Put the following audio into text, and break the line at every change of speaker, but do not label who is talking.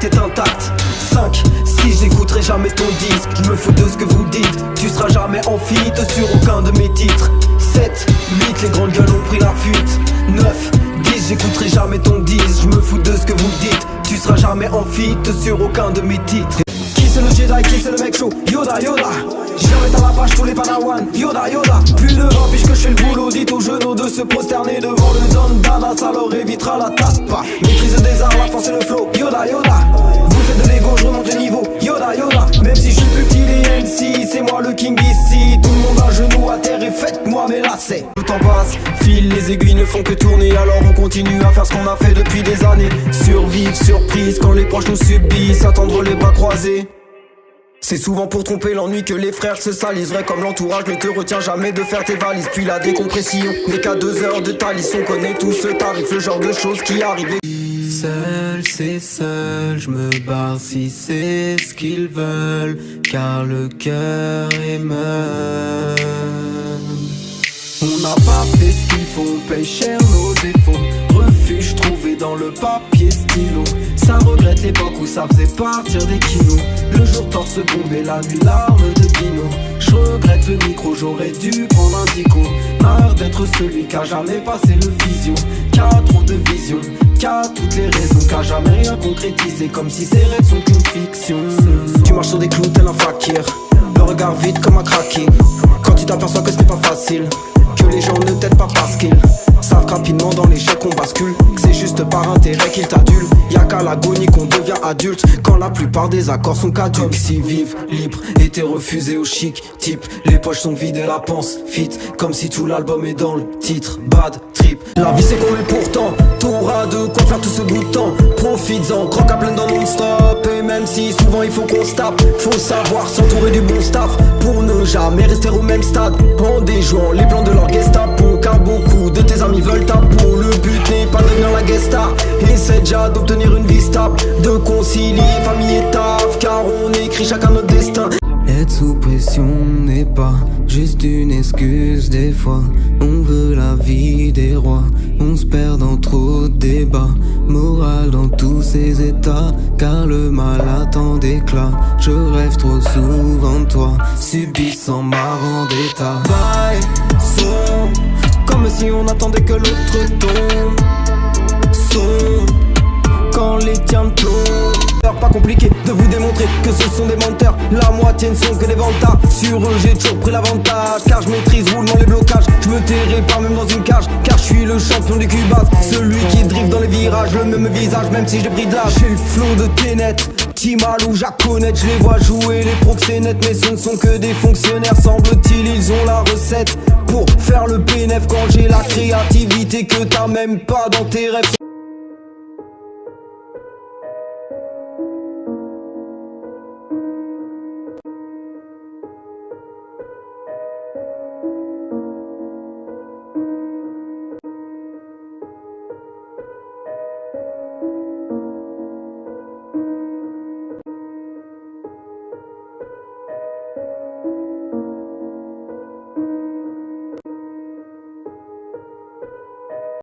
l'impact est intact. 5, 6, j'écouterai jamais ton disque. Je me fous de ce que vous dites. Tu seras jamais en feat sur aucun de mes titres. 7, 8, les grandes gueules ont pris la fuite. 9, 10, j'écouterai jamais ton disque. Je me fous de ce que vous dites. Tu seras jamais en feat sur aucun de mes titres. Qui c'est le Jedi, qui c'est le mec chaud? Yoda, Yoda. Je viens mettre à la page tous les padawans. Yoda, Yoda. Plus de 20 piges que je fais le boulot. Dites aux genoux de se prosterner devant le Don Dada. Ça leur évitera la tapa. Maîtrise des arts, la force et le flow. Yoda, Yoda. Vous faites de l'ego, je remonte le niveau. Yoda, Yoda. Même si je suis plus petit les MC, c'est moi le king ici. Tout le monde à genoux à terre et faites-moi mes lacets. Le temps passe, file, les aiguilles ne font que tourner. Alors on continue à faire ce qu'on a fait depuis des années. Survivre, surprise, quand les proches nous subissent. Attendre les bras croisés. C'est souvent pour tromper l'ennui que les frères se salissent. Vrai comme l'entourage ne te retient jamais de faire tes valises. Puis la décompression n'est qu'à 2 heures de talice. On connaît tous le tarif, le genre de choses qui arrivent.
Seul, c'est seul, je me barre si c'est ce qu'ils veulent, car le cœur est meurt. On n'a pas fait ce qu'il faut, on paye cher nos défauts. Refuge trouvé dans le papier stylo. Ça regrette l'époque où ça faisait partir des kilos. Le jour torse bombé, la nuit larme de Pino. Je regrette le micro, j'aurais dû prendre un dico. Marre d'être celui qui a jamais passé le physio, qui a trop de vision, qui a toutes les raisons, qui a jamais rien concrétisé, comme si ses rêves sont qu'une fiction. Tu marches sur des clous tel un fakir, le regard vide comme un craqué. Quand tu t'aperçois que ce n'est pas facile, que les gens ne t'aident pas parce qu'ils savent que rapidement dans l'échec on bascule, que c'est juste par intérêt qu'ils t'adulent. Y'a qu'à l'agonie qu'on devient adulte, quand la plupart des accords sont caducs. Comme si vivre libre était refusé au chic type. Les poches sont vides et la panse fit, comme si tout l'album est dans le titre. Bad trip. La vie c'est qu'on est pourtant, t'auras de quoi faire tout ce bout de temps. Profites-en, croque à plein dans non-stop. Et même si souvent il faut qu'on se tape, faut savoir s'entourer du bon staff pour ne jamais rester au même stade. En déjouant les plans de leur Gestapo, car beaucoup de tes amis veulent ta peau. Le but n'est pas de devenir la guest star, essaie déjà d'obtenir une vie stable, de concilier famille et taf, car on écrit chacun notre destin. Être sous pression n'est pas juste une excuse. Des fois on veut la vie des rois, on se perd dans trop de débats. Morale dans tous ces états, car le mal attend d'éclat. Je rêve trop souvent de toi, subissant ma vendetta. Bye, son, comme si on attendait que l'autre tombe. Son, quand les tiens plombent. Pas compliqué de vous démontrer que ce sont des menteurs. La moitié ne sont que des vantards. Sur eux j'ai toujours pris l'avantage, car je maîtrise roulement les blocages. Je me tairai pas même dans une cage, car je suis le champion du cubase. Celui qui drift dans les virages, le même visage même si j'ai pris de l'âge. J'ai le flow de Tenet, Timal ou Jaconet. Je les vois jouer les proxénètes, mais ce ne sont que des fonctionnaires. Semble-t-il ils ont la recette pour faire le PNF. Quand j'ai la créativité que t'as même pas dans tes rêves.